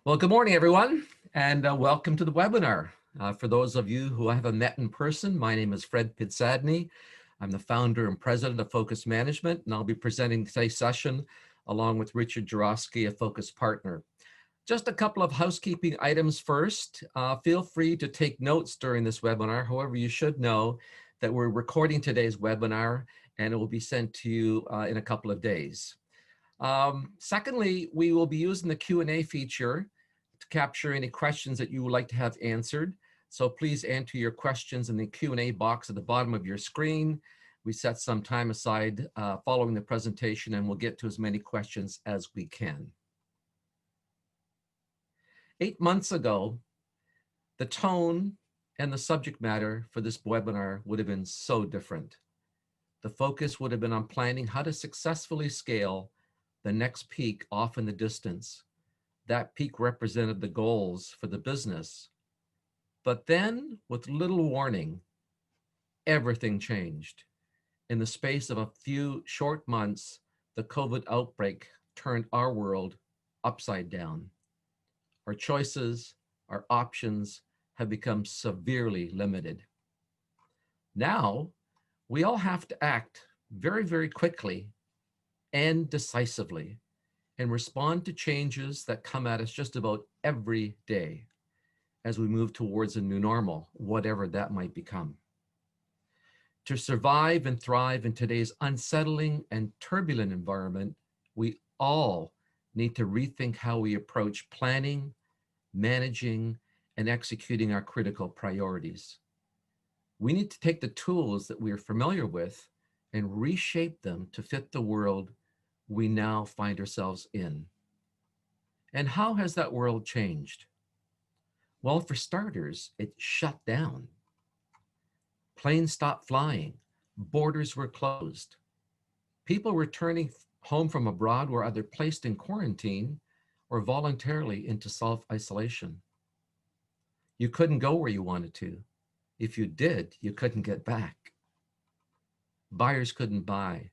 Well, good morning, everyone, and welcome to the webinar. For those of you who I haven't met in person, my name is Fred Pitsadney. I'm the founder and president of Focus Management, and I'll be presenting today's session along with Richard Jarosky, a Focus partner. Just a couple of housekeeping items first. Feel free to take notes during this webinar. However, you should know that we're recording today's webinar and it will be sent to you in a couple of days. Secondly, we will be using the Q&A feature to capture any questions that you would like to have answered. So please enter your questions in the Q&A box at the bottom of your screen. We set some time aside following the presentation and we'll get to as many questions as we can. 8 months ago, the tone and the subject matter for this webinar would have been so different. The focus would have been on planning how to successfully scale the next peak off in the distance. That peak represented the goals for the business. But then, with little warning, everything changed. In the space of a few short months, the COVID outbreak turned our world upside down. Our choices, our options have become severely limited. Now, we all have to act very, very quickly and decisively and respond to changes that come at us just about every day as we move towards a new normal, whatever that might become. To survive and thrive in today's unsettling and turbulent environment, we all need to rethink how we approach planning, managing, and executing our critical priorities. We need to take the tools that we are familiar with and reshape them to fit the world we now find ourselves in. And how has that world changed? Well, for starters, it shut down. Planes stopped flying. Borders were closed. People returning home from abroad were either placed in quarantine or voluntarily into self-isolation. You couldn't go where you wanted to. If you did, you couldn't get back. Buyers couldn't buy.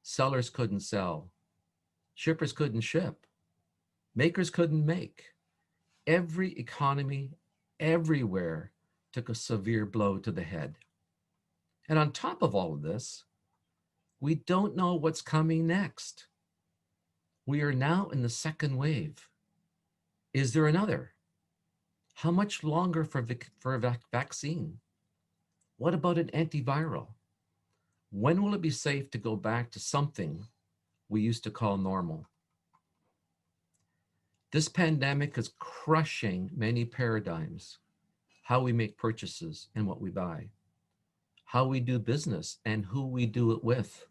Sellers couldn't sell. Shippers couldn't ship. Makers couldn't make. Every economy, everywhere, took a severe blow to the head. And on top of all of this, we don't know what's coming next. We are now in the second wave. Is there another? How much longer for a vaccine? What about an antiviral? When will it be safe to go back to something we used to call normal? This pandemic is crushing many paradigms, how we make purchases and what we buy, how we do business and who we do it with,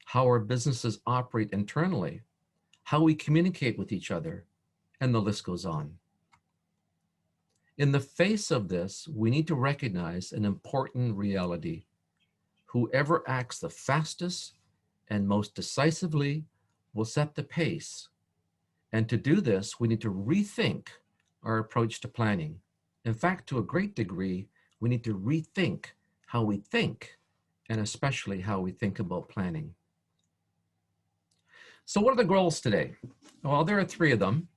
how our businesses operate internally, how we communicate with each other, and the list goes on. In the face of this, we need to recognize an important reality. Whoever acts the fastest and most decisively will set the pace. And to do this, we need to rethink our approach to planning. In fact, to a great degree, we need to rethink how we think, and especially how we think about planning. So what are the goals today? Well, there are 3 of them,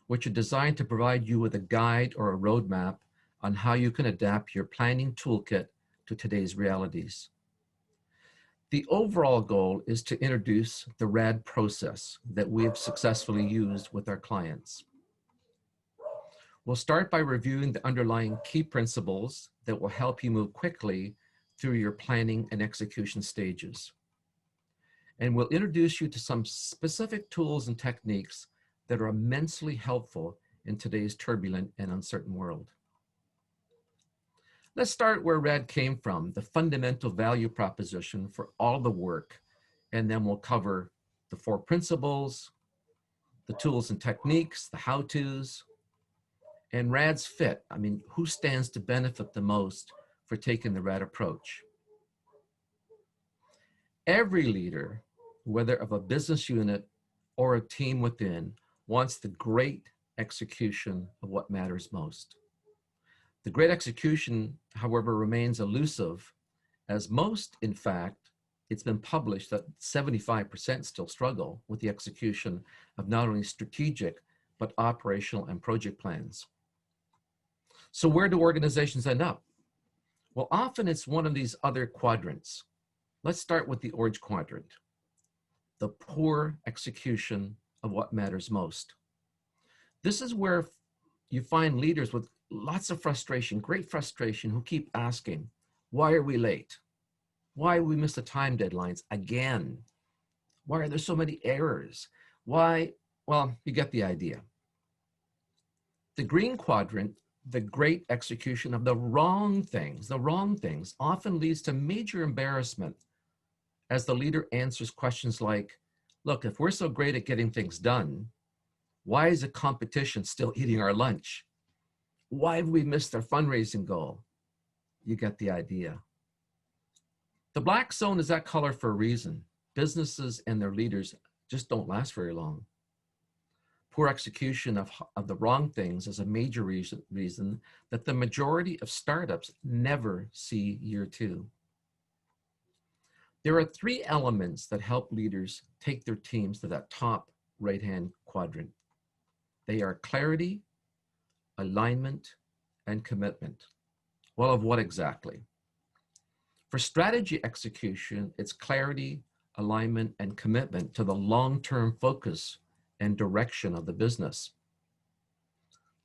which are designed to provide you with a guide or a roadmap on how you can adapt your planning toolkit to today's realities. The overall goal is to introduce the RAD process that we have successfully used with our clients. We'll start by reviewing the underlying key principles that will help you move quickly through your planning and execution stages. And we'll introduce you to some specific tools and techniques that are immensely helpful in today's turbulent and uncertain world. Let's start where RAD came from, the fundamental value proposition for all the work, and then we'll cover the 4 principles, the tools and techniques, the how-tos, and RAD's fit. I mean, who stands to benefit the most for taking the RAD approach? Every leader, whether of a business unit or a team within, wants the great execution of what matters most. The great execution, however, remains elusive, as most, in fact, it's been published that 75% still struggle with the execution of not only strategic, but operational and project plans. So where do organizations end up? Well, often it's one of these other quadrants. Let's start with the orange quadrant, the poor execution of what matters most. This is where you find leaders with lots of frustration, great frustration, who keep asking, why are we late? Why we miss the time deadlines again? Why are there so many errors? Why? Well, you get the idea. The green quadrant, the great execution of the wrong things often leads to major embarrassment as the leader answers questions like, look, if we're so great at getting things done, why is the competition still eating our lunch? Why have we missed our fundraising goal? You get the idea. The black zone is that color for a reason. Businesses and their leaders just don't last very long. Poor execution of the wrong things is a major reason that the majority of startups never see year 2. There are 3 elements that help leaders take their teams to that top right-hand quadrant. They are clarity, alignment, and commitment. Well, of what exactly? For strategy execution, it's clarity, alignment, and commitment to the long-term focus and direction of the business.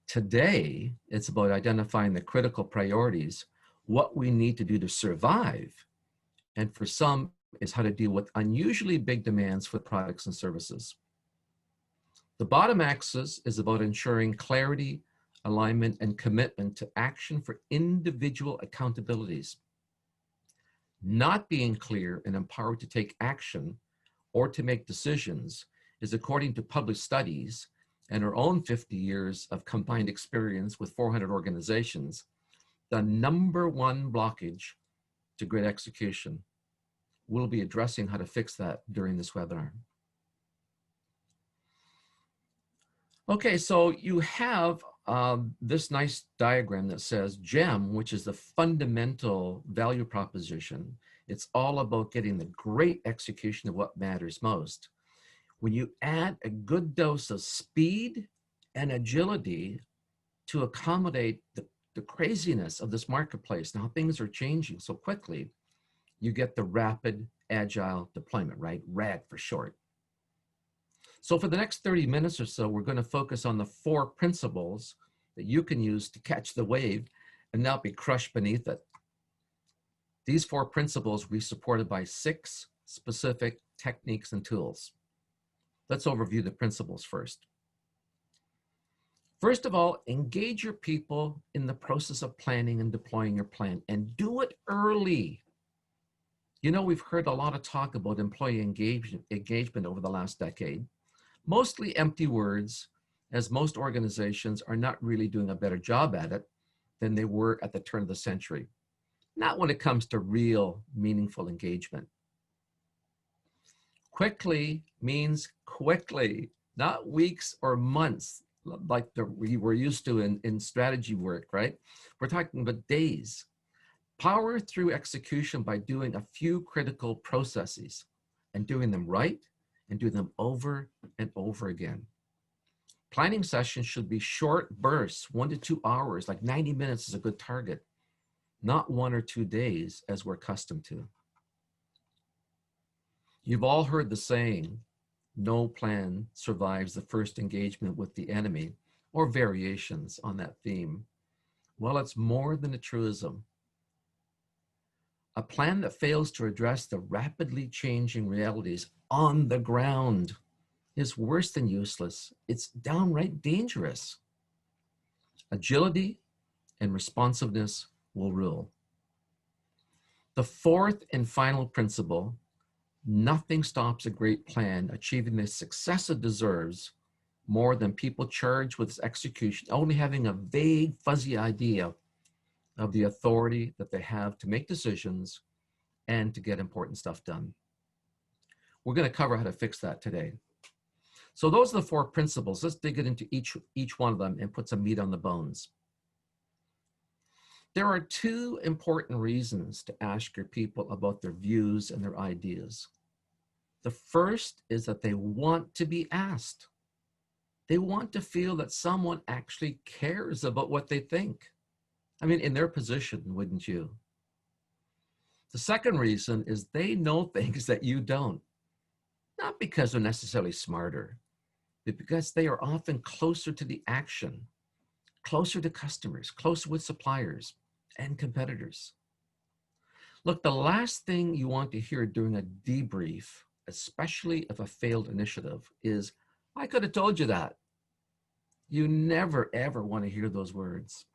Today, it's about identifying the critical priorities, what we need to do to survive, and for some, is how to deal with unusually big demands for products and services. The bottom axis is about ensuring clarity, alignment, and commitment to action for individual accountabilities. Not being clear and empowered to take action or to make decisions is, according to published studies and our own 50 years of combined experience with 400 organizations, the #1 blockage to great execution. We'll be addressing how to fix that during this webinar. Okay, so you have this nice diagram that says GEM, which is the fundamental value proposition. It's all about getting the great execution of what matters most. When you add a good dose of speed and agility to accommodate the craziness of this marketplace, now things are changing so quickly, you get the rapid agile deployment, right? RAD for short. So for the next 30 minutes or so, we're going to focus on the 4 principles that you can use to catch the wave and not be crushed beneath it. These 4 principles will be supported by 6 specific techniques and tools. Let's overview the principles first. First of all, engage your people in the process of planning and deploying your plan, and do it early. You know, we've heard a lot of talk about employee engagement over the last decade. Mostly empty words, as most organizations are not really doing a better job at it than they were at the turn of the century. Not when it comes to real, meaningful engagement. Quickly means quickly, not weeks or months, like we were used to in strategy work, right? We're talking about days. Power through execution by doing a few critical processes and doing them right and do them over and over again. Planning sessions should be short bursts, 1 to 2 hours, like 90 minutes is a good target, not 1 or 2 days as we're accustomed to. You've all heard the saying, no plan survives the first engagement with the enemy, or variations on that theme. Well, it's more than a truism. A plan that fails to address the rapidly changing realities on the ground is worse than useless. It's downright dangerous. Agility and responsiveness will rule. The 4th and final principle, nothing stops a great plan achieving the success it deserves more than people charged with its execution only having a vague, fuzzy idea of the authority that they have to make decisions and to get important stuff done. We're going to cover how to fix that today. So those are the 4 principles. Let's dig into each one of them and put some meat on the bones. There are 2 important reasons to ask your people about their views and their ideas. The first is that they want to be asked. They want to feel that someone actually cares about what they think. I mean, in their position, wouldn't you? The second reason is they know things that you don't, not because they're necessarily smarter, but because they are often closer to the action, closer to customers, closer with suppliers and competitors. Look, the last thing you want to hear during a debrief, especially of a failed initiative, is, I could have told you that. You never, ever want to hear those words.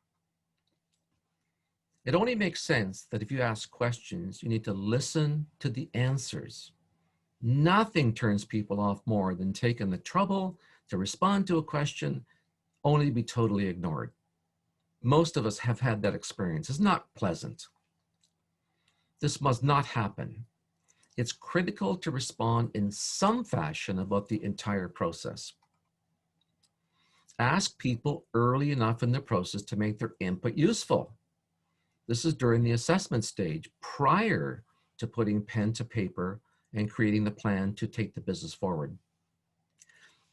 It only makes sense that if you ask questions, you need to listen to the answers. Nothing turns people off more than taking the trouble to respond to a question only to be totally ignored. Most of us have had that experience. It's not pleasant. This must not happen. It's critical to respond in some fashion about the entire process. Ask people early enough in the process to make their input useful. This is during the assessment stage, prior to putting pen to paper and creating the plan to take the business forward.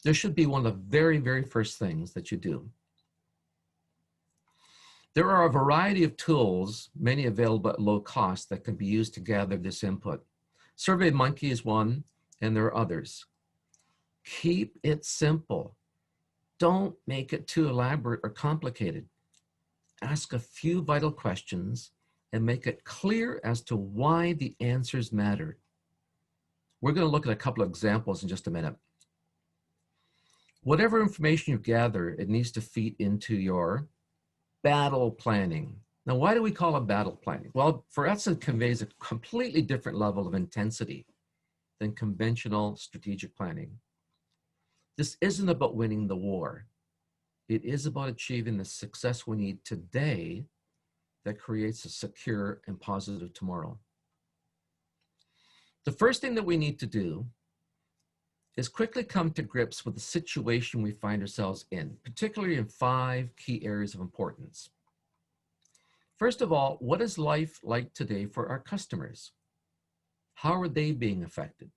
This should be one of the very, very first things that you do. There are a variety of tools, many available at low cost, that can be used to gather this input. SurveyMonkey is one, and there are others. Keep it simple. Don't make it too elaborate or complicated. Ask a few vital questions and make it clear as to why the answers matter. We're going to look at a couple of examples in just a minute. Whatever information you gather, it needs to feed into your battle planning. Now, why do we call it battle planning? Well, for us, it conveys a completely different level of intensity than conventional strategic planning. This isn't about winning the war. It is about achieving the success we need today that creates a secure and positive tomorrow. The first thing that we need to do is quickly come to grips with the situation we find ourselves in, particularly in 5 key areas of importance. First of all, what is life like today for our customers? How are they being affected?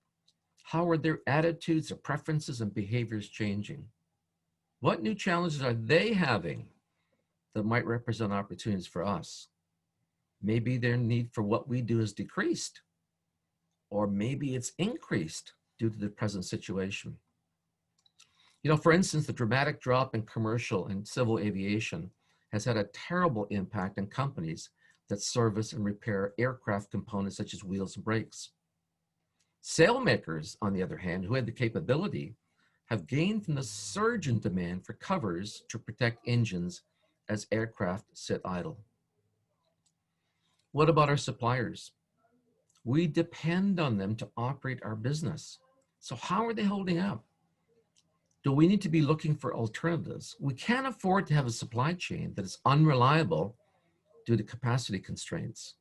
How are their attitudes, their preferences, and behaviors changing? What new challenges are they having that might represent opportunities for us? Maybe their need for what we do is decreased, or maybe it's increased due to the present situation. You know, for instance, the dramatic drop in commercial and civil aviation has had a terrible impact on companies that service and repair aircraft components such as wheels and brakes. Sailmakers, on the other hand, who had the capability, have gained from the surge in demand for covers to protect engines as aircraft sit idle. What about our suppliers? We depend on them to operate our business. So how are they holding up? Do we need to be looking for alternatives? We can't afford to have a supply chain that is unreliable due to capacity constraints.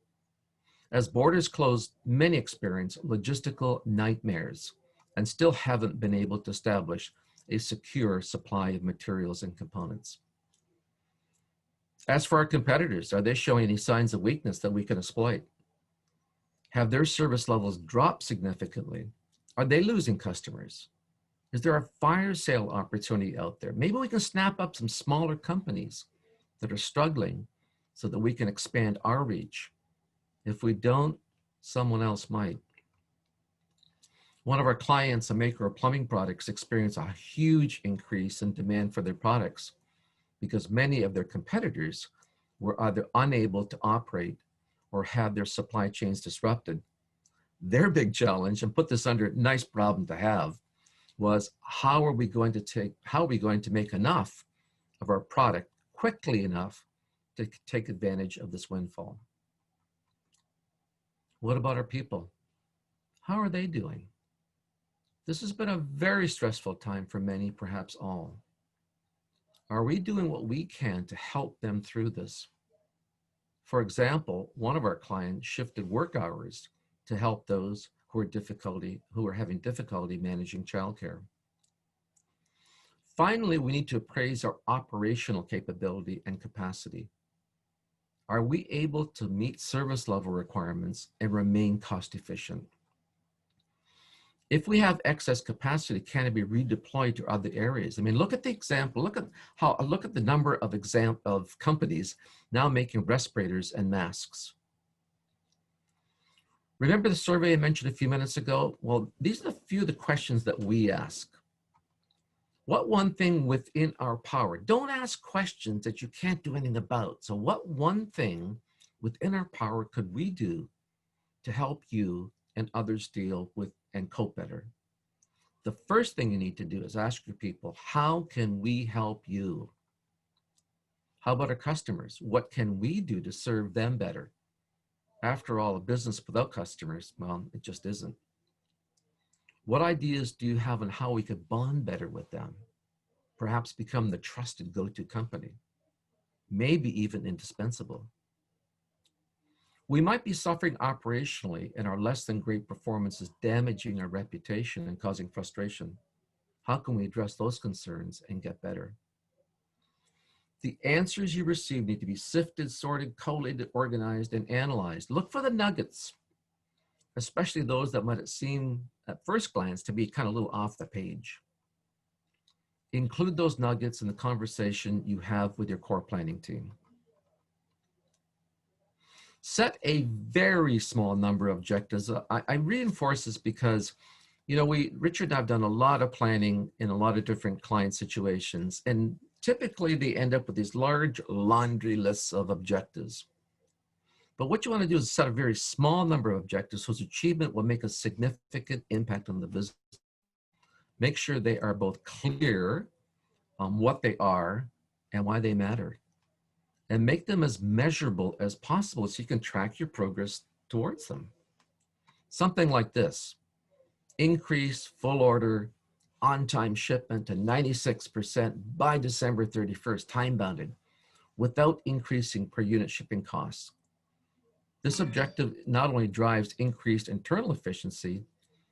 As borders close, many experience logistical nightmares and still haven't been able to establish a secure supply of materials and components. As for our competitors, are they showing any signs of weakness that we can exploit? Have their service levels dropped significantly? Are they losing customers? Is there a fire sale opportunity out there? Maybe we can snap up some smaller companies that are struggling so that we can expand our reach. If we don't, someone else might. One of our clients, a maker of plumbing products, experienced a huge increase in demand for their products because many of their competitors were either unable to operate or have their supply chains disrupted. Their big challenge, and put this under a nice problem to have, was how are we going to make enough of our product quickly enough to take advantage of this windfall? What about our people? How are they doing? This has been a very stressful time for many, perhaps all. Are we doing what we can to help them through this? For example, one of our clients shifted work hours to help those who are having difficulty managing childcare. Finally, we need to appraise our operational capability and capacity. Are we able to meet service level requirements and remain cost efficient? If we have excess capacity, can it be redeployed to other areas? I mean, look at the example. Look at the number of companies now making respirators and masks. Remember the survey I mentioned a few minutes ago? Well, these are a few of the questions that we ask. What one thing within our power? Don't ask questions that you can't do anything about. So what one thing within our power could we do to help you and others deal with and cope better? The first thing you need to do is ask your people, how can we help you? How about our customers? What can we do to serve them better? After all, a business without customers, well, it just isn't. What ideas do you have on how we could bond better with them? Perhaps become the trusted go-to company, maybe even indispensable. We might be suffering operationally and our less than great performance is damaging our reputation and causing frustration. How can we address those concerns and get better? The answers you receive need to be sifted, sorted, collated, organized, and analyzed. Look for the nuggets, especially those that might seem at first glance to be kind of a little off the page. Include those nuggets in the conversation you have with your core planning team. Set a very small number of objectives. I reinforce this because, you know, Richard and I have done a lot of planning in a lot of different client situations, and typically they end up with these large laundry lists of objectives. But what you want to do is set a very small number of objectives whose achievement will make a significant impact on the business. Make sure they are both clear on what they are and why they matter, and make them as measurable as possible so you can track your progress towards them. Something like this: increase full order on-time shipment to 96% by December 31st, time-bounded, without increasing per unit shipping costs. This objective not only drives increased internal efficiency,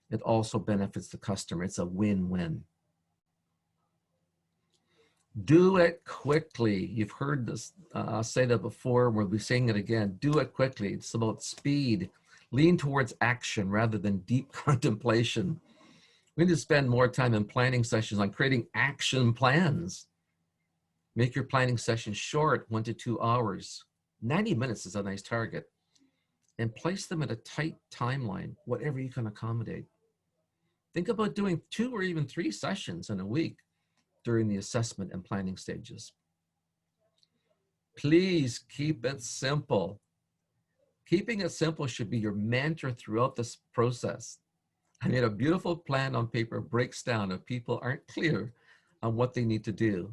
it also benefits the customer. It's a win-win. Do it quickly. You've heard this, say that before. We'll be saying it again. Do it quickly. It's about speed. Lean towards action rather than deep contemplation. We need to spend more time in planning sessions on creating action plans. Make your planning sessions short, 1 to 2 hours. 90 minutes is a nice target. And place them at a tight timeline, whatever you can accommodate. Think about doing 2 or even 3 sessions in a week during the assessment and planning stages. Please keep it simple. Keeping it simple should be your mantra throughout this process. I mean, a beautiful plan on paper breaks down if people aren't clear on what they need to do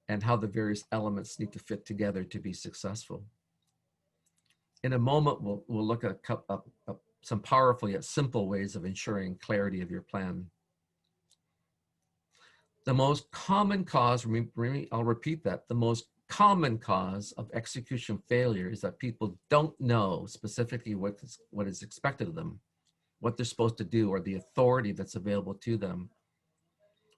and how the various elements need to fit together to be successful. In a moment, we'll look at some powerful yet simple ways of ensuring clarity of your plan. The most common cause, I'll repeat that, the most common cause of execution failure is that people don't know specifically what is expected of them, what they're supposed to do, or the authority that's available to them.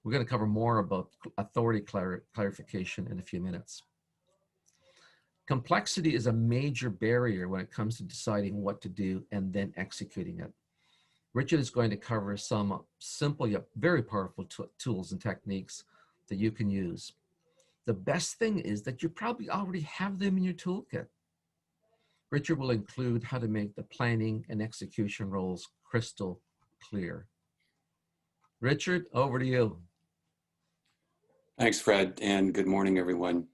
We're going to cover more about authority clarification in a few minutes. Complexity is a major barrier when it comes to deciding what to do and then executing it. Richard is going to cover some simple yet very powerful tools and techniques that you can use. The best thing is that you probably already have them in your toolkit. Richard will include how to make the planning and execution roles crystal clear. Richard, over to you. Thanks, Fred, and good morning, everyone.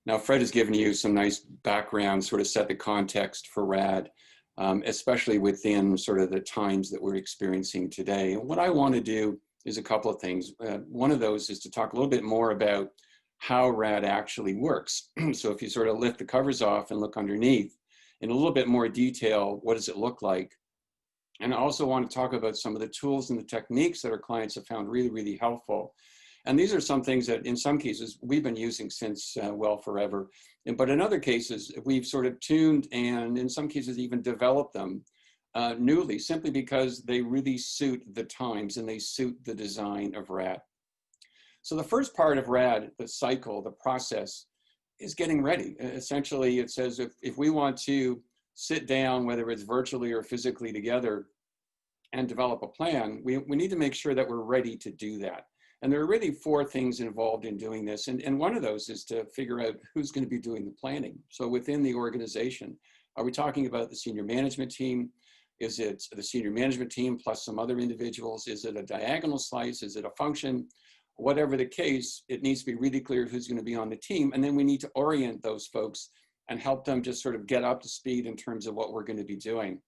Now, Fred has given you some nice background, sort of set the context for RAD, especially within sort of the times that we're experiencing today. And what I want to do is a couple of things. One of those is to talk a little bit more about how RAD actually works. So if you sort of lift the covers off and look underneath, in a little bit more detail, what does it look like? And I also want to talk about some of the tools and the techniques that our clients have found really, really helpful. And these are some things that in some cases we've been using since, well, forever. But in other cases, we've sort of tuned and in some cases even developed them newly, simply because they really suit the times and they suit the design of RAD. So the first part of RAD, the cycle, the process, is getting ready. Essentially, it says if we want to sit down, whether it's virtually or physically together, and develop a plan, we need to make sure that we're ready to do that. And there are really 4 things involved in doing this. And one of those is to figure out who's going to be doing the planning. So within the organization, are we talking about the senior management team? Is it the senior management team plus some other individuals? Is it a diagonal slice? Is it a function? Whatever the case, it needs to be really clear who's going to be on the team. And then we need to orient those folks and help them just sort of get up to speed in terms of what we're going to be doing.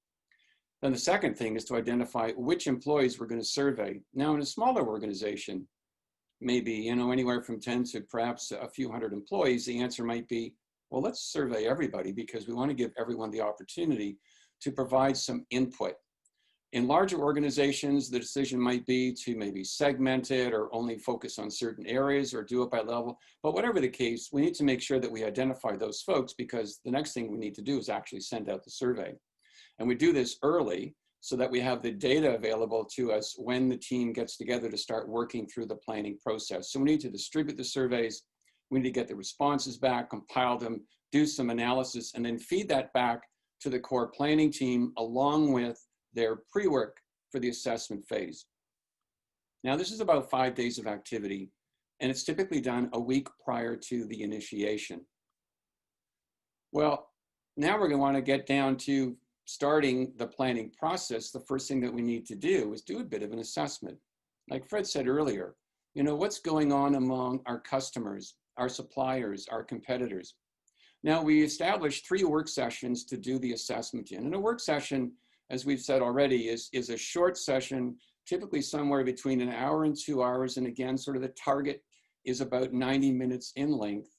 Then the second thing is to identify which employees we're going to survey. Now, in a smaller organization, maybe anywhere from 10 to perhaps a few hundred employees, the answer might be, well, let's survey everybody because we want to give everyone the opportunity to provide some input. In larger organizations, the decision might be to maybe segment it or only focus on certain areas or do it by level. But whatever the case, we need to make sure that we identify those folks because the next thing we need to do is actually send out the survey. And we do this early so that we have the data available to us when the team gets together to start working through the planning process. So we need to distribute the surveys, we need to get the responses back, compile them, do some analysis, and then feed that back to the core planning team along with their pre-work for the assessment phase. Now, this is about 5 days of activity, and it's typically done a week prior to the initiation. Well, now we're going to want to get down to starting the planning process. The first thing that we need to do is do a bit of an assessment. Like Fred said earlier, what's going on among our customers, our suppliers, our competitors. Now, we established 3 work sessions to do the assessment in. And a work session, as we've said already, is a short session, typically somewhere between 1 hour and 2 hours. And again, sort of the target is about 90 minutes in length,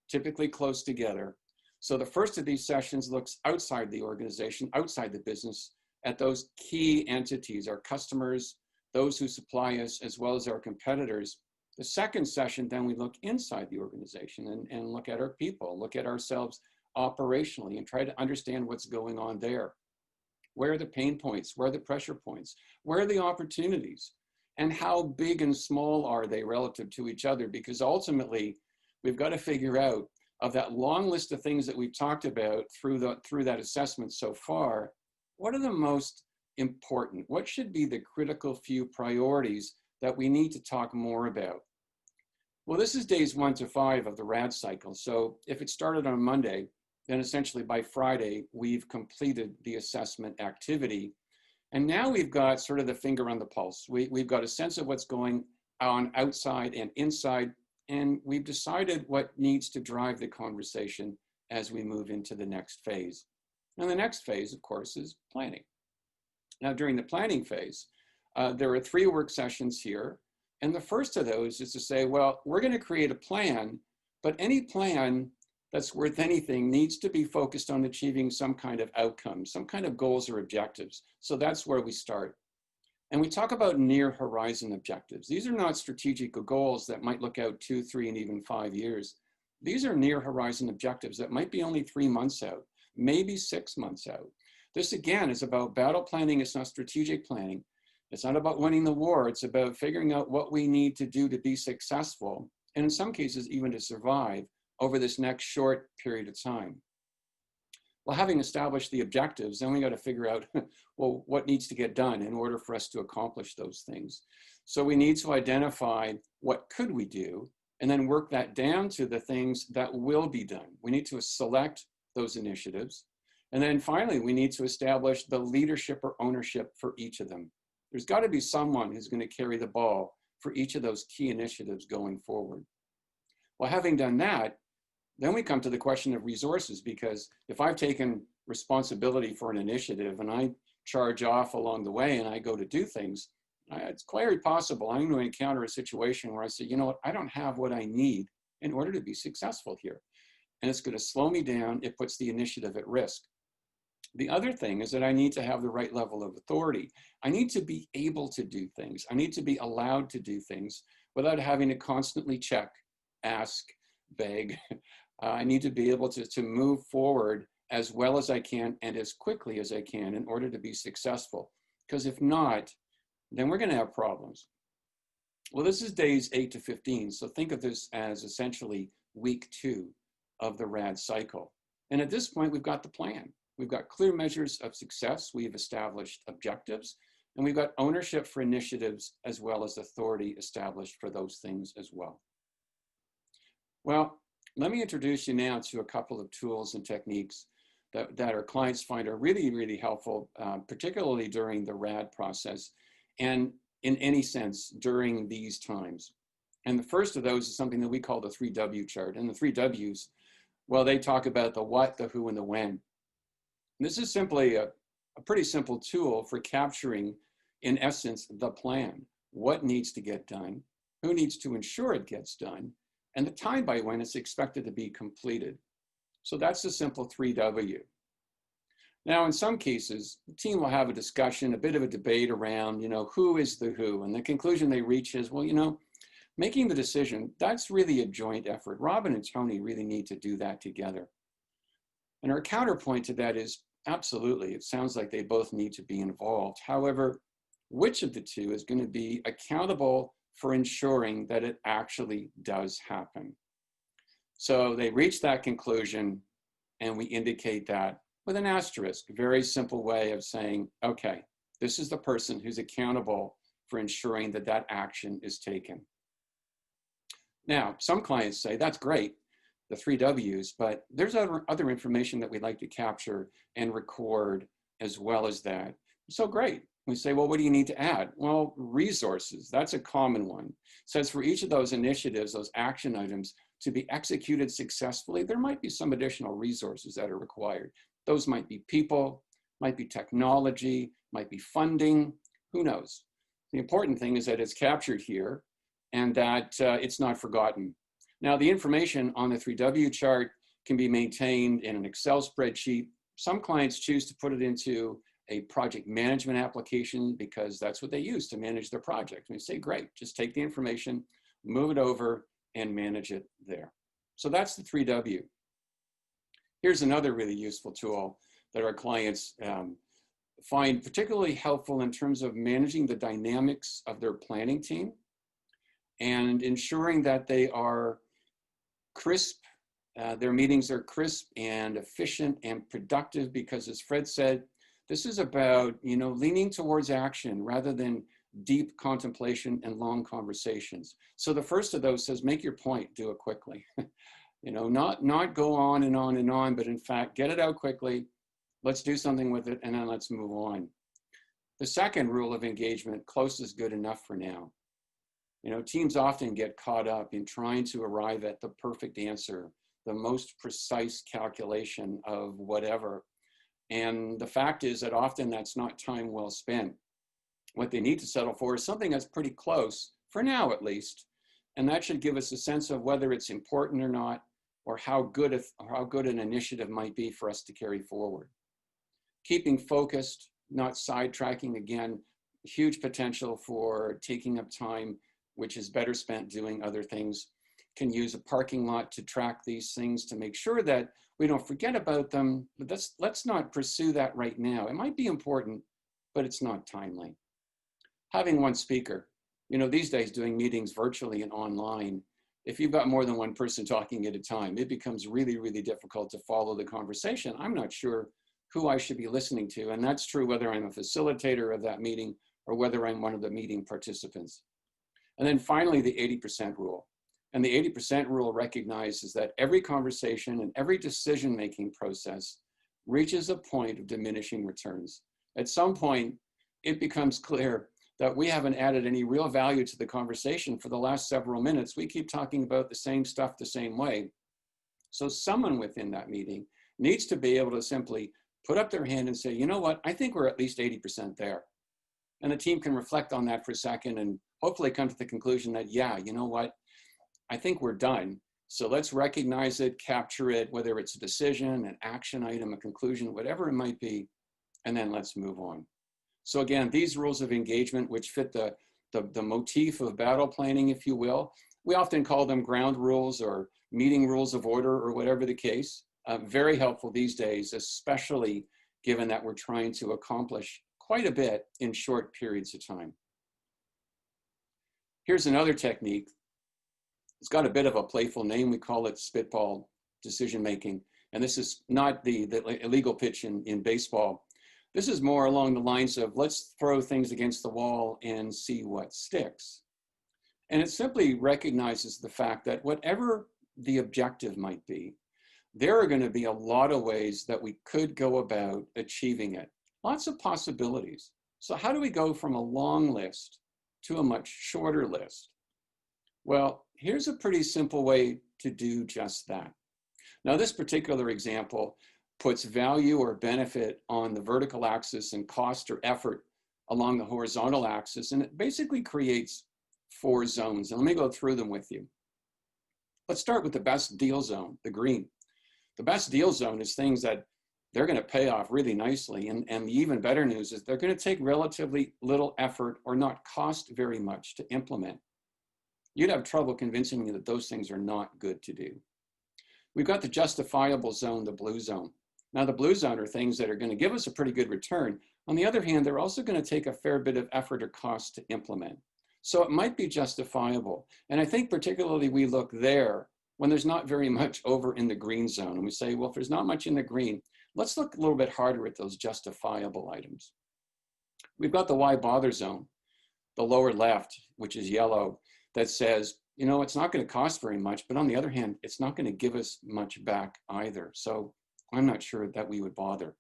typically close together. So the first of these sessions looks outside the organization, outside the business, at those key entities, our customers, those who supply us, as well as our competitors. The second session, then we look inside the organization and look at our people, look at ourselves operationally and try to understand what's going on there. Where are the pain points? Where are the pressure points? Where are the opportunities? And how big and small are they relative to each other? Because ultimately, we've got to figure out of that long list of things that we've talked about through that assessment so far, what are the most important? What should be the critical few priorities that we need to talk more about? Well, this is days 1 to 5 of the RAD cycle. So if it started on Monday, then essentially by Friday, we've completed the assessment activity. And now we've got sort of the finger on the pulse. We've got a sense of what's going on outside and inside, and we've decided what needs to drive the conversation as we move into the next phase. And the next phase, of course, is planning. Now, during the planning phase, there are 3 work sessions here. And the first of those is to say, well, we're going to create a plan, but any plan that's worth anything needs to be focused on achieving some kind of outcome, some kind of goals or objectives. So that's where we start. And we talk about near horizon objectives. These are not strategic goals that might look out 2, 3, and even 5 years. These are near horizon objectives that might be only 3 months out, maybe 6 months out. This again is about battle planning. It's not strategic planning. It's not about winning the war. It's about figuring out what we need to do to be successful, and in some cases, even to survive over this next short period of time. Well, having established the objectives, then we got to figure out, well, what needs to get done in order for us to accomplish those things. So we need to identify what could we do, and then work that down to the things that will be done. We need to select those initiatives. And then finally, we need to establish the leadership or ownership for each of them. There's got to be someone who's going to carry the ball for each of those key initiatives going forward. Well, having done that, then we come to the question of resources, because if I've taken responsibility for an initiative and I charge off along the way and I go to do things, it's quite possible I'm going to encounter a situation where I say, you know what, I don't have what I need in order to be successful here. And it's going to slow me down. It puts the initiative at risk. The other thing is that I need to have the right level of authority. I need to be able to do things. I need to be allowed to do things without having to constantly check, ask, beg. I need to be able to move forward as well as I can and as quickly as I can in order to be successful. Because if not, then we're going to have problems. Well, this is days 8 to 15. So think of this as essentially week 2 of the RAD cycle. And at this point, we've got the plan. We've got clear measures of success. We've established objectives. And we've got ownership for initiatives as well as authority established for those things as well. Well, let me introduce you now to a couple of tools and techniques that our clients find are really, really helpful, particularly during the RAD process and in any sense during these times. And the first of those is something that we call the 3W chart. And the 3 Ws, well, they talk about the what, the who, and the when. And this is simply a pretty simple tool for capturing, in essence, the plan. What needs to get done, who needs to ensure it gets done, and the time by when it's expected to be completed. So that's the simple 3W. Now, in some cases, the team will have a discussion, a bit of a debate around, who is the who? And the conclusion they reach is, well, making the decision, that's really a joint effort. Robin and Tony really need to do that together. And our counterpoint to that is, absolutely, it sounds like they both need to be involved. However, which of the two is going to be accountable for ensuring that it actually does happen? So they reach that conclusion, and we indicate that with an asterisk, a very simple way of saying, okay, this is the person who's accountable for ensuring that that action is taken. Now, some clients say, that's great, the 3 Ws, but there's other information that we'd like to capture and record as well as that. So great. We say, well, what do you need to add? Well, resources, that's a common one. It says for each of those initiatives, those action items to be executed successfully, there might be some additional resources that are required. Those might be people, might be technology, might be funding, who knows? The important thing is that it's captured here and that it's not forgotten. Now, the information on the 3W chart can be maintained in an Excel spreadsheet. Some clients choose to put it into a project management application because that's what they use to manage their project. And we say, great, just take the information, move it over, and manage it there. So that's the 3W. Here's another really useful tool that our clients find particularly helpful in terms of managing the dynamics of their planning team and ensuring that they are crisp, their meetings are crisp and efficient and productive, because as Fred said, this is about, leaning towards action rather than deep contemplation and long conversations. So the first of those says, make your point, do it quickly. Not go on and on and on, but in fact, get it out quickly. Let's do something with it, and then let's move on. The second rule of engagement, close is good enough for now. Teams often get caught up in trying to arrive at the perfect answer, the most precise calculation of whatever. And the fact is that often that's not time well spent. What they need to settle for is something that's pretty close, for now at least, and that should give us a sense of whether it's important or not, or how good an initiative might be for us to carry forward. Keeping focused, not sidetracking, again, huge potential for taking up time, which is better spent doing other things. Can use a parking lot to track these things to make sure that we don't forget about them, but let's not pursue that right now. It might be important, but it's not timely. Having one speaker, these days doing meetings virtually and online, if you've got more than one person talking at a time, it becomes really, really difficult to follow the conversation. I'm not sure who I should be listening to, and that's true whether I'm a facilitator of that meeting or whether I'm one of the meeting participants. And then finally, the 80% rule. And the 80% rule recognizes that every conversation and every decision-making process reaches a point of diminishing returns. At some point, it becomes clear that we haven't added any real value to the conversation for the last several minutes. We keep talking about the same stuff the same way. So someone within that meeting needs to be able to simply put up their hand and say, you know what, I think we're at least 80% there. And the team can reflect on that for a second and hopefully come to the conclusion that, yeah, you know what, I think we're done. So let's recognize it, capture it, whether it's a decision, an action item, a conclusion, whatever it might be, and then let's move on. So again, these rules of engagement, which fit the motif of battle planning, if you will, we often call them ground rules or meeting rules of order or whatever the case. Very helpful these days, especially given that we're trying to accomplish quite a bit in short periods of time. Here's another technique. It's got a bit of a playful name. We call it Spitball decision making. And this is not the illegal pitch in baseball. This is more along the lines of let's throw things against the wall and see what sticks. And it simply recognizes the fact that whatever the objective might be, there are going to be a lot of ways that we could go about achieving it. Lots of possibilities. So how do we go from a long list to a much shorter list? Well, here's a pretty simple way to do just that. Now, this particular example puts value or benefit on the vertical axis and cost or effort along the horizontal axis, and it basically creates 4 zones. And let me go through them with you. Let's start with the best deal zone, the green. The best deal zone is things that they're going to pay off really nicely. And the even better news is they're going to take relatively little effort or not cost very much to implement. You'd have trouble convincing me that those things are not good to do. We've got the justifiable zone, the blue zone. Now, the blue zone are things that are going to give us a pretty good return. On the other hand, they're also going to take a fair bit of effort or cost to implement. So it might be justifiable. And I think particularly we look there when there's not very much over in the green zone. And we say, well, if there's not much in the green, let's look a little bit harder at those justifiable items. We've got the why bother zone, the lower left, which is yellow, that says, you know, it's not going to cost very much, but on the other hand, it's not going to give us much back either. So I'm not sure that we would bother.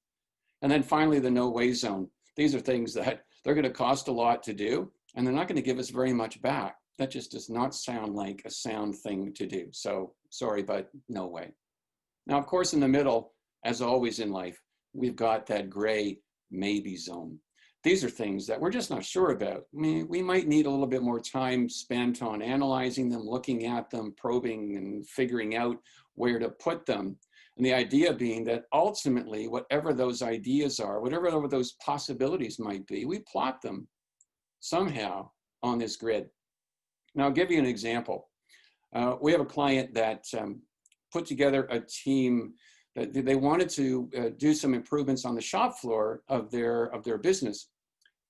And then finally, the no way zone. These are things that they're going to cost a lot to do, and they're not going to give us very much back. That just does not sound like a sound thing to do. So sorry, but no way. Now, of course, in the middle, as always in life, we've got that gray maybe zone. These are things that we're just not sure about. I mean, we might need a little bit more time spent on analyzing them, looking at them, probing and figuring out where to put them. And the idea being that ultimately, whatever those ideas are, whatever those possibilities might be, we plot them somehow on this grid. Now, I'll give you an example. We have a client that put together a team that they wanted to do some improvements on the shop floor of their business.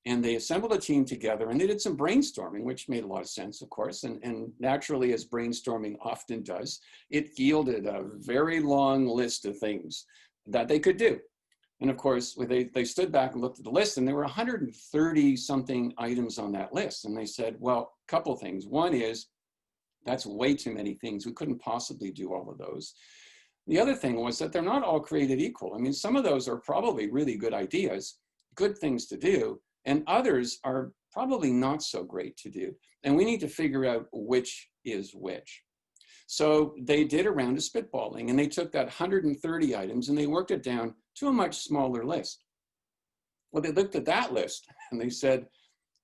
And they assembled a team together and they did some brainstorming, which made a lot of sense, of course. And naturally, as brainstorming often does, it yielded a very long list of things that they could do. And of course, they stood back and looked at the list, and there were 130 something items on that list. And they said, well, a couple of things. One is, that's way too many things. We couldn't possibly do all of those. The other thing was that they're not all created equal. I mean, some of those are probably really good ideas, good things to do, and others are probably not so great to do. And we need to figure out which is which. So they did a round of spitballing, and they took that 130 items and they worked it down to a much smaller list. Well, they looked at that list and they said,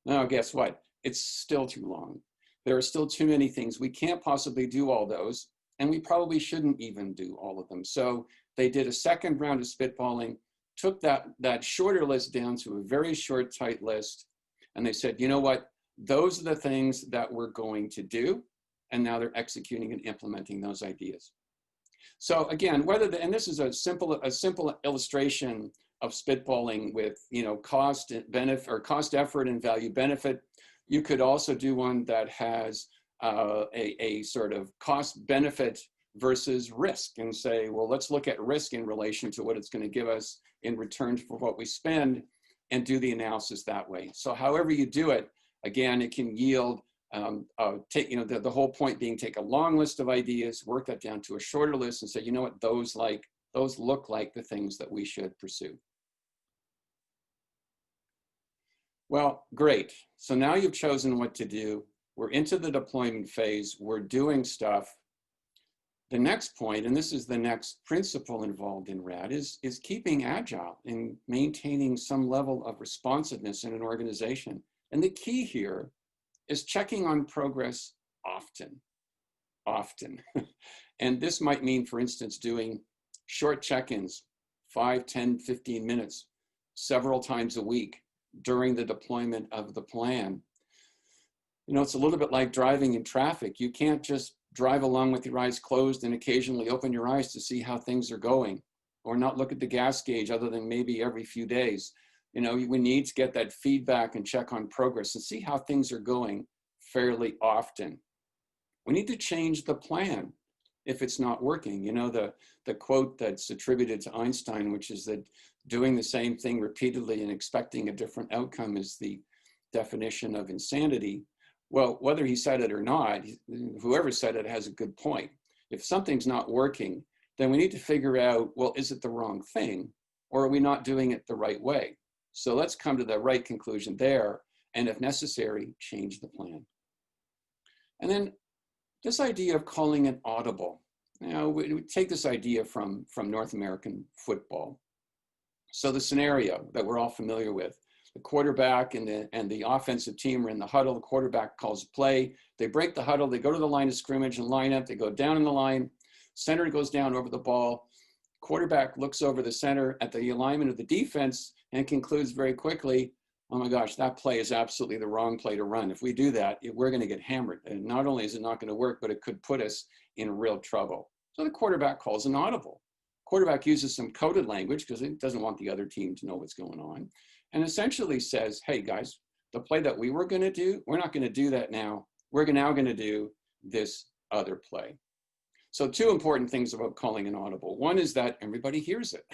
no, guess what? It's still too long. There are still too many things. We can't possibly do all those, and we probably shouldn't even do all of them. So they did a second round of spitballing, took that shorter list down to a very short, tight list, and they said, you know what? Those are the things that we're going to do, and now they're executing and implementing those ideas. So again, and this is a simple illustration of spitballing with, you know, cost and benefit, or cost, effort, and value benefit. You could also do one that has a sort of cost benefit versus risk, and say, well, let's look at risk in relation to what it's going to give us in return for what we spend, and do the analysis that way. So however you do it, again, it can yield, the whole point being, take a long list of ideas, work that down to a shorter list, and say, you know what, those look like the things that we should pursue. Well, great. So now you've chosen what to do. We're into the deployment phase. We're doing stuff. The next point, and this is the next principle involved in RAD, is keeping agile and maintaining some level of responsiveness in an organization. And the key here is checking on progress often. And this might mean, for instance, doing short check-ins, 5, 10, 15 minutes, several times a week during the deployment of the plan. You know, it's a little bit like driving in traffic. You can't just drive along with your eyes closed and occasionally open your eyes to see how things are going, or not look at the gas gauge other than maybe every few days. You know, we need to get that feedback and check on progress and see how things are going fairly often. We need to change the plan if it's not working. You know, the quote that's attributed to Einstein, which is that doing the same thing repeatedly and expecting a different outcome is the definition of insanity. Well, whether he said it or not, whoever said it has a good point. If something's not working, then we need to figure out, well, is it the wrong thing, or are we not doing it the right way? So let's come to the right conclusion there, and if necessary, change the plan. And then this idea of calling it audible. Now, we take this idea from North American football. So the scenario that we're all familiar with, the quarterback and the offensive team are in the huddle, the quarterback calls a play, they break the huddle, they go to the line of scrimmage and line up, they go down in the line, center goes down over the ball, quarterback looks over the center at the alignment of the defense and concludes very quickly, oh my gosh, that play is absolutely the wrong play to run. If we do that, we're going to get hammered. And not only is it not going to work, but it could put us in real trouble. So the quarterback calls an audible. Quarterback uses some coded language because it doesn't want the other team to know what's going on. And essentially says, hey guys, the play that we were going to do, we're not going to do that now. We're now going to do this other play. So two important things about calling an audible. One is that everybody hears it.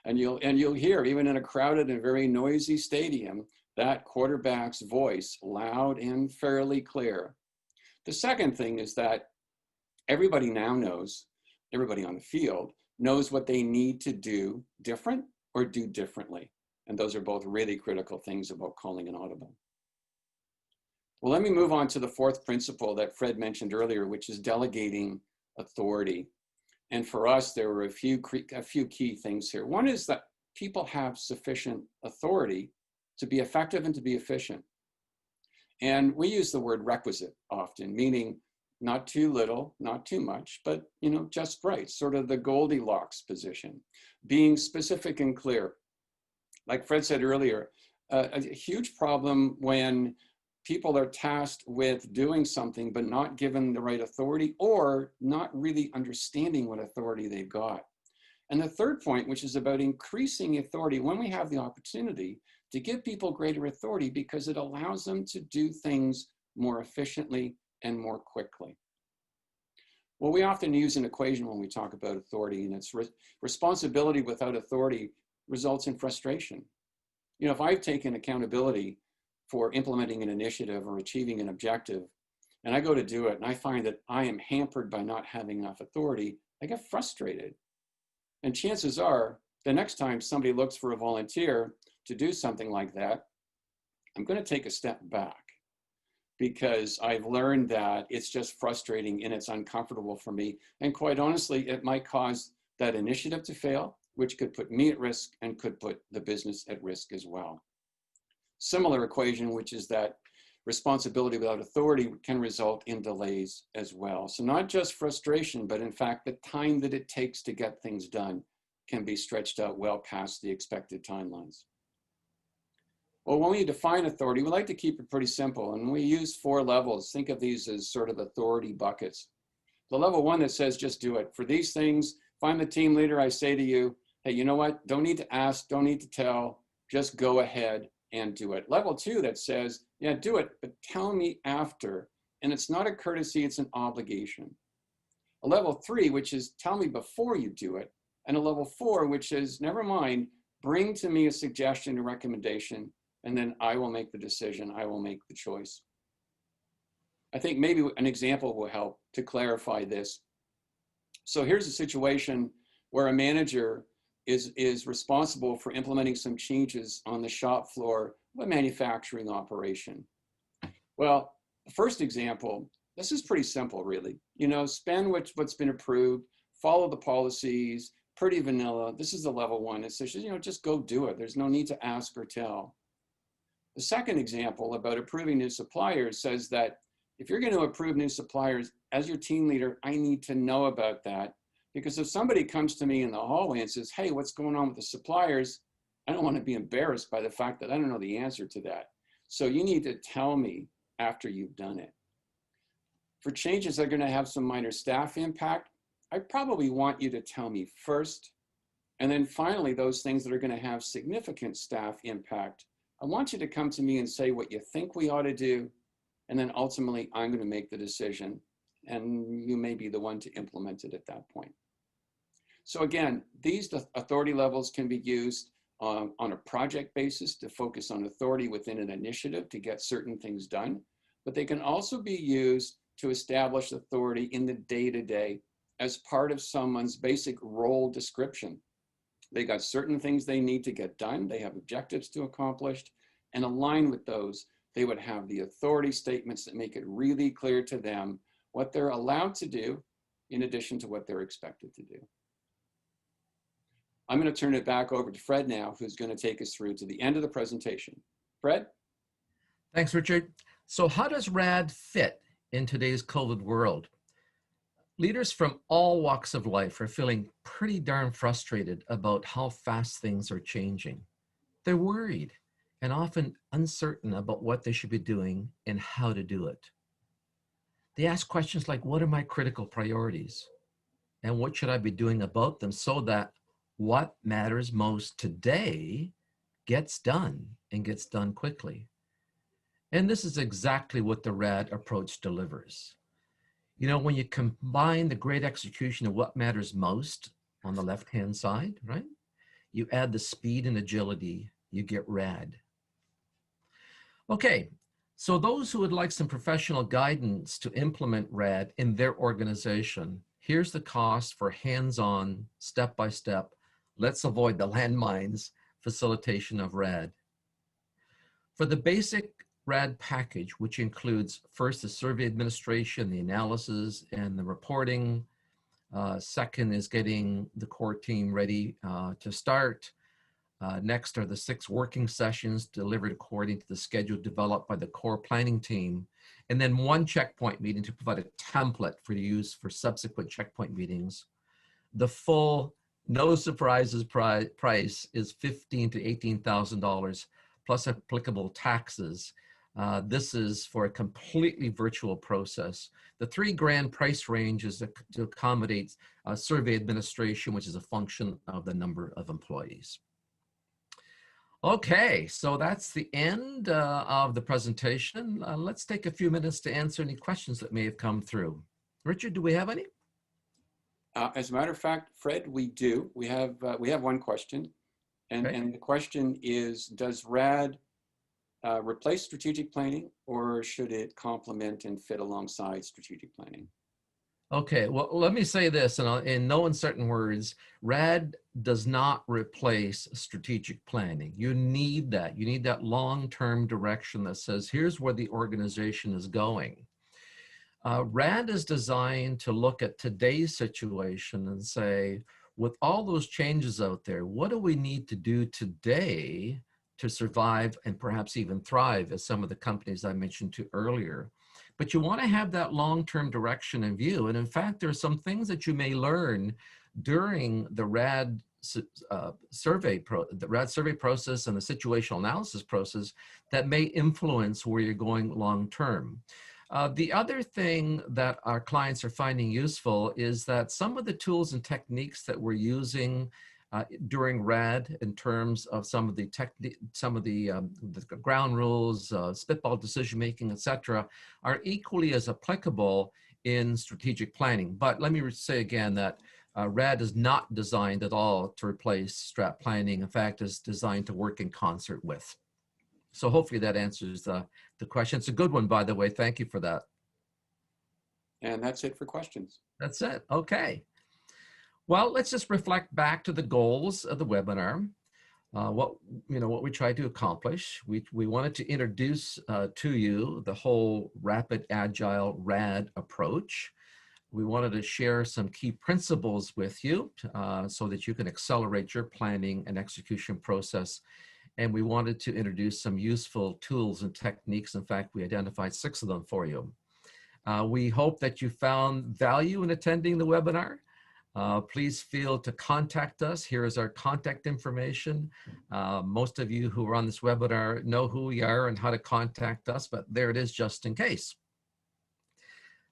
and you'll hear, even in a crowded and very noisy stadium, that quarterback's voice loud and fairly clear. The second thing is that everybody now knows, everybody on the field knows what they need to do different or do differently. And those are both really critical things about calling an audible. Well, let me move on to the fourth principle that Fred mentioned earlier, which is delegating authority. And for us, there were a few key things here. One is that people have sufficient authority to be effective and to be efficient. And we use the word requisite often, meaning not too little, not too much, but just right, sort of the Goldilocks position, being specific and clear. Like Fred said earlier, a huge problem when people are tasked with doing something but not given the right authority or not really understanding what authority they've got. And the third point, which is about increasing authority when we have the opportunity to give people greater authority because it allows them to do things more efficiently and more quickly. Well, we often use an equation when we talk about authority, and it's responsibility without authority results in frustration. If I've taken accountability for implementing an initiative or achieving an objective, and I go to do it and I find that I am hampered by not having enough authority, I get frustrated. And chances are the next time somebody looks for a volunteer to do something like that, I'm going to take a step back because I've learned that it's just frustrating and it's uncomfortable for me. And quite honestly, it might cause that initiative to fail, which could put me at risk and could put the business at risk as well. Similar equation, which is that responsibility without authority can result in delays as well. So not just frustration, but in fact, the time that it takes to get things done can be stretched out well past the expected timelines. Well, when we define authority, we like to keep it pretty simple, and we use 4 levels. Think of these as sort of authority buckets. The level 1 that says, just do it. For these things, if I'm the team leader, I say to you, hey, you know what? Don't need to ask, don't need to tell, just go ahead and do it. Level 2 that says, yeah, do it, but tell me after. And it's not a courtesy, it's an obligation. A level 3, which is tell me before you do it. And a level 4, which is never mind, bring to me a suggestion, a recommendation, and then I will make the decision, I will make the choice. I think maybe an example will help to clarify this. So here's a situation where a manager is responsible for implementing some changes on the shop floor of a manufacturing operation. Well, the first example, this is pretty simple, really. Spend what's been approved, follow the policies, pretty vanilla. This is the level 1. It says, just go do it. There's no need to ask or tell. The second example about approving new suppliers says that if you're going to approve new suppliers, as your team leader, I need to know about that. Because if somebody comes to me in the hallway and says, hey, what's going on with the suppliers? I don't want to be embarrassed by the fact that I don't know the answer to that. So you need to tell me after you've done it. For changes that are going to have some minor staff impact, I probably want you to tell me first. And then finally, those things that are going to have significant staff impact, I want you to come to me and say what you think we ought to do. And then ultimately, I'm going to make the decision. and you may be the one to implement it at that point. So again, these authority levels can be used on a project basis to focus on authority within an initiative to get certain things done, but they can also be used to establish authority in the day-to-day as part of someone's basic role description. They got certain things they need to get done, they have objectives to accomplish, and aligned with those, they would have the authority statements that make it really clear to them what they're allowed to do in addition to what they're expected to do. I'm going to turn it back over to Fred now, who's going to take us through to the end of the presentation. Fred? Thanks, Richard. So how does RAD fit in today's COVID world? Leaders from all walks of life are feeling pretty darn frustrated about how fast things are changing. They're worried and often uncertain about what they should be doing and how to do it. They ask questions like, what are my critical priorities? And what should I be doing about them so that what matters most today gets done and gets done quickly? And this is exactly what the RAD approach delivers. You know, when you combine the great execution of what matters most on the left-hand side, right? You add the speed and agility, you get RAD. Okay, so those who would like some professional guidance to implement RAD in their organization, here's the cost for hands-on, step-by-step, let's avoid the landmines facilitation of RAD. For the basic RAD package, which includes first the survey administration, the analysis, and the reporting. Second is getting the core team ready to start. Next are the 6 working sessions delivered according to the schedule developed by the core planning team. And then 1 checkpoint meeting to provide a template for use for subsequent checkpoint meetings. The full, no surprises price is $15,000 to $18,000 plus applicable taxes. This is for a completely virtual process. The $3,000 price range is to accommodate survey administration, which is a function of the number of employees. Okay, so that's the end of the presentation. Let's take a few minutes to answer any questions that may have come through. Richard, do we have any? As a matter of fact, Fred, we do. We have 1 question, and the question is, does RAD replace strategic planning, or should it complement and fit alongside strategic planning? Okay, well, let me say this in no uncertain words. RAD does not replace strategic planning. You need that. You need that long-term direction that says, here's where the organization is going. RAD is designed to look at today's situation and say, with all those changes out there, what do we need to do today to survive and perhaps even thrive, as some of the companies I mentioned to earlier? But you want to have that long-term direction in view. And in fact, there are some things that you may learn during the RAD survey process and the situational analysis process that may influence where you're going long-term. The other thing that our clients are finding useful is that some of the tools and techniques that we're using during RAD in terms of some of the ground rules, spitball decision-making, et cetera, are equally as applicable in strategic planning. But let me say again that RAD is not designed at all to replace strat planning. In fact, it's designed to work in concert with. So hopefully that answers the question. It's a good one, by the way. Thank you for that. And that's it for questions. That's it. Okay. Well, let's just reflect back to the goals of the webinar. What we tried to accomplish. We wanted to introduce to you the whole rapid agile RAD approach. We wanted to share some key principles with you so that you can accelerate your planning and execution process. And we wanted to introduce some useful tools and techniques. In fact, we identified 6 of them for you. We hope that you found value in attending the webinar. Please feel to contact us. Here is our contact information. Most of you who are on this webinar know who we are and how to contact us, but there it is just in case.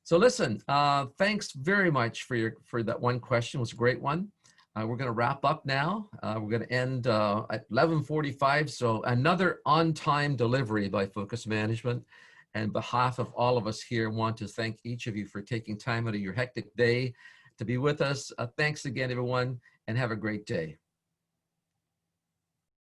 So listen, thanks very much for that one question. It was a great one. We're going to wrap up now. We're going to end at 11:45. So another on-time delivery by Focus Management. And behalf of all of us here, want to thank each of you for taking time out of your hectic day to be with us. Thanks again, everyone, and have a great day.